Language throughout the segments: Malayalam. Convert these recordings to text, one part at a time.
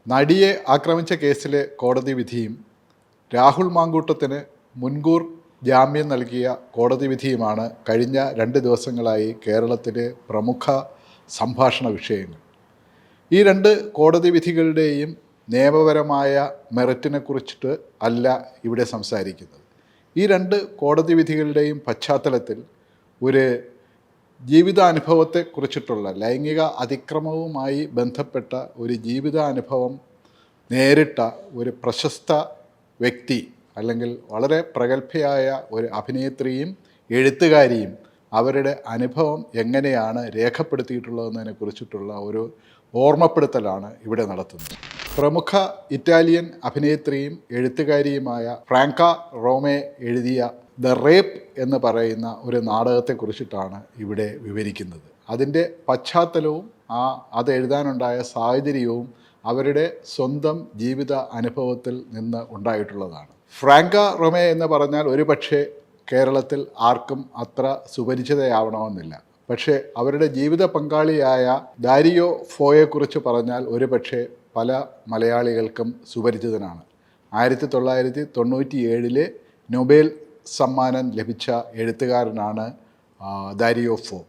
നടിയെ ആക്രമിച്ച കേസിലെ കോടതി വിധിയും രാഹുൽ മാങ്കൂട്ടത്തിന് മുൻകൂർ ജാമ്യം നൽകിയ കോടതി വിധിയുമാണ് കഴിഞ്ഞ 2 ദിവസങ്ങളായി കേരളത്തിലെ പ്രമുഖ സംഭാഷണ വിഷയങ്ങൾ. ഈ 2 കോടതി വിധികളുടെയും നിയമപരമായ മെറിറ്റിനെക്കുറിച്ചിട്ട് അല്ല ഇവിടെ സംസാരിക്കുന്നത്. ഈ 2 കോടതി വിധികളുടെയും പശ്ചാത്തലത്തിൽ ഒരു ജീവിതാനുഭവത്തെക്കുറിച്ചിട്ടുള്ള ലൈംഗിക അതിക്രമവുമായി ബന്ധപ്പെട്ട ഒരു ജീവിതാനുഭവം നേരിട്ട ഒരു പ്രശസ്ത വ്യക്തി അല്ലെങ്കിൽ വളരെ പ്രഗത്ഭയായ ഒരു അഭിനേത്രിയും എഴുത്തുകാരിയും അവരുടെ അനുഭവം എങ്ങനെയാണ് രേഖപ്പെടുത്തിയിട്ടുള്ളതെന്നതിനെക്കുറിച്ചിട്ടുള്ള ഒരു ഓർമ്മപ്പെടുത്തലാണ് ഇവിടെ നടത്തുന്നത്. പ്രമുഖ ഇറ്റാലിയൻ അഭിനേത്രിയും എഴുത്തുകാരിയുമായ ഫ്രാങ്ക റോമെ എഴുതിയ ദ റേപ്പ് എന്ന് പറയുന്ന ഒരു നാടകത്തെക്കുറിച്ചിട്ടാണ് ഇവിടെ വിവരിക്കുന്നത്. അതിൻ്റെ പശ്ചാത്തലവും അത് എഴുതാനുണ്ടായ സാഹചര്യവും അവരുടെ സ്വന്തം ജീവിത അനുഭവത്തിൽ നിന്ന് ഉണ്ടായിട്ടുള്ളതാണ്. ഫ്രാങ്ക റോമെ എന്ന് പറഞ്ഞാൽ ഒരുപക്ഷെ കേരളത്തിൽ ആർക്കും അത്ര സുപരിചിതയാവണമെന്നില്ല. പക്ഷേ അവരുടെ ജീവിത പങ്കാളിയായ ദാരിയോ ഫോയെക്കുറിച്ച് പറഞ്ഞാൽ ഒരുപക്ഷെ പല മലയാളികൾക്കും സുപരിചിതനാണ്. 1997 നൊബേൽ സമ്മാനം ലഭിച്ച എഴുത്തുകാരനാണ് ദാരിയോ ഫോ.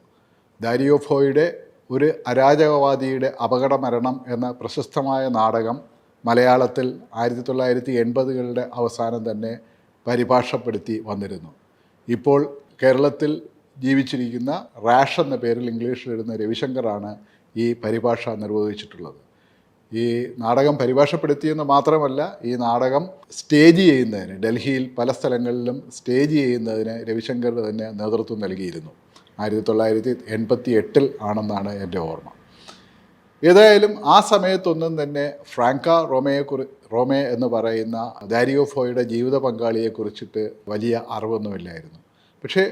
ദാരിയോ ഫോയുടെ ഒരു അരാജകവാദിയുടെ അപകടമരണം എന്ന പ്രശസ്തമായ നാടകം മലയാളത്തിൽ 1980കളുടെ അവസാനം തന്നെ പരിഭാഷപ്പെടുത്തി വന്നിരുന്നു. ഇപ്പോൾ കേരളത്തിൽ ജീവിച്ചിരിക്കുന്ന റാഷ് എന്ന പേരിൽ ഇംഗ്ലീഷിലെഴുതുന്ന രവിശങ്കറാണ് ഈ പരിഭാഷ നിർവഹിച്ചിട്ടുള്ളത്. ഈ നാടകം പരിഭാഷപ്പെടുത്തിയെന്ന് മാത്രമല്ല, ഈ നാടകം സ്റ്റേജ് ചെയ്യുന്നതിന് ഡൽഹിയിൽ പല സ്ഥലങ്ങളിലും സ്റ്റേജ് ചെയ്യുന്നതിന് രവിശങ്കർ തന്നെ നേതൃത്വം നൽകിയിരുന്നു. 1988 ആണെന്നാണ് എൻ്റെ ഓർമ്മ. ഏതായാലും ആ സമയത്തൊന്നും തന്നെ ഫ്രാങ്ക റോമെ എന്ന് പറയുന്ന ദാരിയോ ഫോയുടെ ജീവിത പങ്കാളിയെക്കുറിച്ചിട്ട് വലിയ അറിവൊന്നുമില്ലായിരുന്നു. പക്ഷേ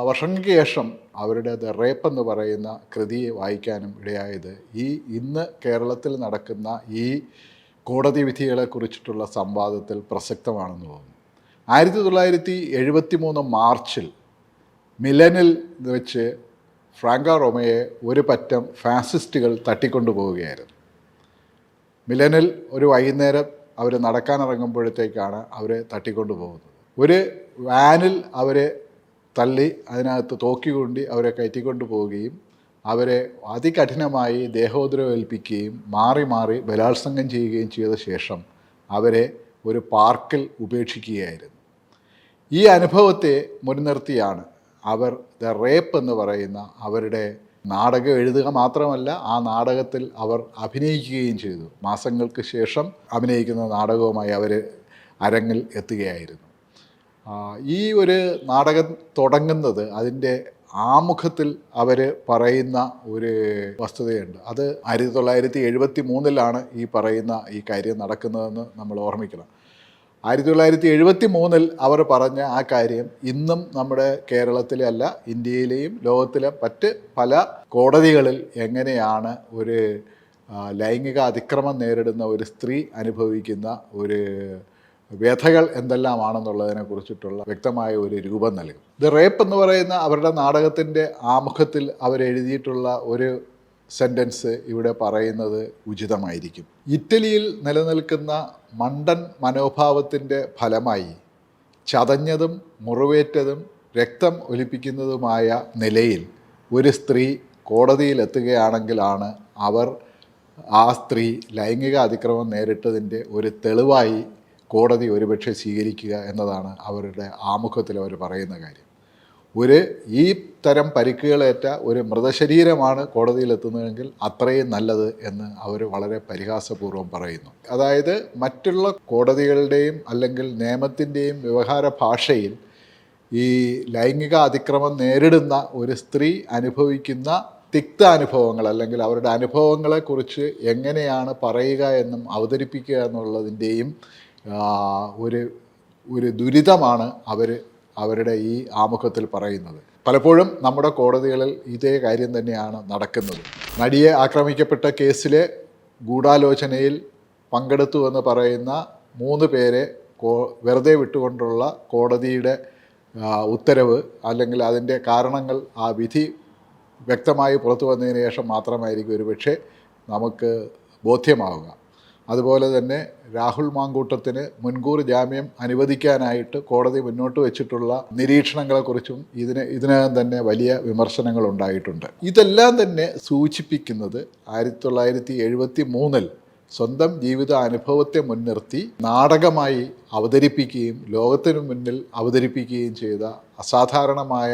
വർഷങ്ങൾക്ക് ശേഷം അവരുടെ ദ റേപ്പ് എന്ന് പറയുന്ന കൃതിയെ വായിക്കാനും ഇടയായത് ഇന്ന് കേരളത്തിൽ നടക്കുന്ന ഈ കോടതി വിധികളെക്കുറിച്ചിട്ടുള്ള സംവാദത്തിൽ പ്രസക്തമാണെന്ന് തോന്നുന്നു. 1973 മാർച്ചിൽ മിലനിൽ വെച്ച് ഫ്രാങ്ക റോമയെ ഒരു പറ്റം ഫാസിസ്റ്റുകൾ തട്ടിക്കൊണ്ടുപോവുകയായിരുന്നു. മിലനിൽ ഒരു വൈകുന്നേരം അവർ നടക്കാനിറങ്ങുമ്പോഴത്തേക്കാണ് അവരെ തട്ടിക്കൊണ്ടുപോകുന്നത്. ഒരു വാനിൽ അവരെ തള്ളി അതിനകത്ത് തോക്കിക്കൊണ്ടി അവരെ കയറ്റിക്കൊണ്ടു പോവുകയും അവരെ അതികഠിനമായി ദേഹോദ്രവം ഏൽപ്പിക്കുകയും മാറി മാറി ബലാത്സംഗം ചെയ്യുകയും ചെയ്ത ശേഷം അവരെ ഒരു പാർക്കിൽ ഉപേക്ഷിക്കുകയായിരുന്നു. ഈ അനുഭവത്തെ മുൻനിർത്തിയാണ് അവർ ദ റേപ്പ് എന്ന് പറയുന്ന അവരുടെ നാടകം എഴുതുക മാത്രമല്ല, ആ നാടകത്തിൽ അവർ അഭിനയിക്കുകയും ചെയ്തു. മാസങ്ങൾക്ക് ശേഷം അഭിനയിക്കുന്ന നാടകവുമായി അവർ അരങ്ങിൽ എത്തുകയായിരുന്നു. ഈ ഒരു നാടകം തുടങ്ങുന്നത് അതിൻ്റെ ആമുഖത്തിൽ അവർ പറയുന്ന ഒരു വസ്തുതയുണ്ട്. അത് 1973 ഈ പറയുന്ന ഈ കാര്യം നടക്കുന്നതെന്ന് നമ്മൾ ഓർമ്മിക്കണം. 1973 അവർ പറഞ്ഞ ആ കാര്യം ഇന്നും നമ്മുടെ കേരളത്തിലെ അല്ല, ഇന്ത്യയിലെയും ലോകത്തിലെ മറ്റ് പല കോടതികളിൽ എങ്ങനെയാണ് ഒരു ലൈംഗിക അതിക്രമം നേരിടുന്ന ഒരു സ്ത്രീ അനുഭവിക്കുന്ന ഒരു വ്യഥകൾ എന്തെല്ലാമാണെന്നുള്ളതിനെ കുറിച്ചിട്ടുള്ള വ്യക്തമായ ഒരു രൂപം നൽകും. ദ റേപ്പ് എന്ന് പറയുന്ന അവരുടെ നാടകത്തിൻ്റെ ആമുഖത്തിൽ അവരെഴുതിയിട്ടുള്ള ഒരു സെൻറ്റൻസ് ഇവിടെ പറയുന്നത് ഉചിതമായിരിക്കും. ഇറ്റലിയിൽ നിലനിൽക്കുന്ന മണ്ടൻ മനോഭാവത്തിൻ്റെ ഫലമായി ചതഞ്ഞതും മുറിവേറ്റതും രക്തം ഒലിപ്പിക്കുന്നതുമായ നിലയിൽ ഒരു സ്ത്രീ കോടതിയിലെത്തുകയാണെങ്കിലാണ് ആ സ്ത്രീ ലൈംഗിക അതിക്രമം നേരിട്ടതിൻ്റെ ഒരു തെളിവായി കോടതി ഒരുപക്ഷെ സ്വീകരിക്കുക എന്നതാണ് അവരുടെ ആമുഖത്തിൽ അവർ പറയുന്ന കാര്യം. ഈ തരം പരിക്കുകളേറ്റ ഒരു മൃതശരീരമാണ് കോടതിയിലെത്തുന്നതെങ്കിൽ അത്രയും നല്ലത് എന്ന് അവർ വളരെ പരിഹാസപൂർവ്വം പറയുന്നു. അതായത് മറ്റുള്ള കോടതികളുടെയും അല്ലെങ്കിൽ നിയമത്തിൻ്റെയും വ്യവഹാര ഭാഷയിൽ ഈ ലൈംഗിക അതിക്രമം നേരിടുന്ന ഒരു സ്ത്രീ അനുഭവിക്കുന്ന തിക്ത അനുഭവങ്ങൾ അല്ലെങ്കിൽ അവരുടെ അനുഭവങ്ങളെക്കുറിച്ച് എങ്ങനെയാണ് പറയുക എന്നും അവതരിപ്പിക്കുക എന്നുള്ളതിൻ്റെയും ഒരു ദുരിതമാണ് അവരുടെ ഈ ആമുഖത്തിൽ പറയുന്നത്. പലപ്പോഴും നമ്മുടെ കോടതികളിൽ ഇതേ കാര്യം തന്നെയാണ് നടക്കുന്നത്. നടിയെ ആക്രമിക്കപ്പെട്ട കേസിലെ ഗൂഢാലോചനയിൽ പങ്കെടുത്തു എന്ന് പറയുന്ന 3 പേരെ വെറുതെ വിട്ടുകൊണ്ടുള്ള കോടതിയുടെ ഉത്തരവ് അല്ലെങ്കിൽ അതിൻ്റെ കാരണങ്ങൾ ആ വിധി വ്യക്തമായി പുറത്തു വന്നതിന് ശേഷം മാത്രമായിരിക്കും ഒരുപക്ഷെ നമുക്ക് ബോധ്യമാവുക. അതുപോലെ തന്നെ രാഹുൽ മാങ്കൂട്ടത്തിന് മുൻകൂർ ജാമ്യം അനുവദിക്കാനായിട്ട് കോടതി മുന്നോട്ട് വെച്ചിട്ടുള്ള നിരീക്ഷണങ്ങളെക്കുറിച്ചും ഇതിനകം തന്നെ വലിയ വിമർശനങ്ങൾ ഉണ്ടായിട്ടുണ്ട്. ഇതെല്ലാം തന്നെ സൂചിപ്പിക്കുന്നത് 1973 സ്വന്തം ജീവിത അനുഭവത്തെ മുൻനിർത്തി നാടകമായി അവതരിപ്പിക്കുകയും ലോകത്തിനു മുന്നിൽ അവതരിപ്പിക്കുകയും ചെയ്ത അസാധാരണമായ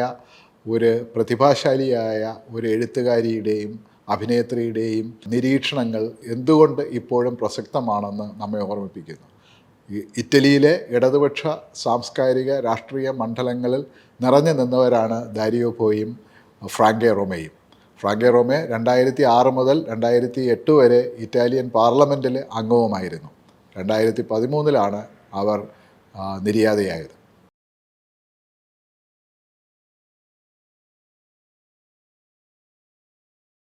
ഒരു പ്രതിഭാശാലിയായ ഒരു എഴുത്തുകാരിയുടെയും അഭിനേത്രിയുടെയും നിരീക്ഷണങ്ങൾ എന്തുകൊണ്ട് ഇപ്പോഴും പ്രസക്തമാണെന്ന് നമ്മെ ഓർമ്മിപ്പിക്കുന്നു. ഇറ്റലിയിലെ ഇടതുപക്ഷ സാംസ്കാരിക രാഷ്ട്രീയ മണ്ഡലങ്ങളിൽ നിറഞ്ഞു നിന്നവരാണ് ദാരിയോ ഫോയും ഫ്രാങ്കോ റോമയും. ഫ്രാങ്കോ റോമെ 2006 മുതൽ 2008 വരെ ഇറ്റാലിയൻ പാർലമെൻറ്റിൽ അംഗവുമായിരുന്നു. 2013 അവർ നിര്യാതയായത്.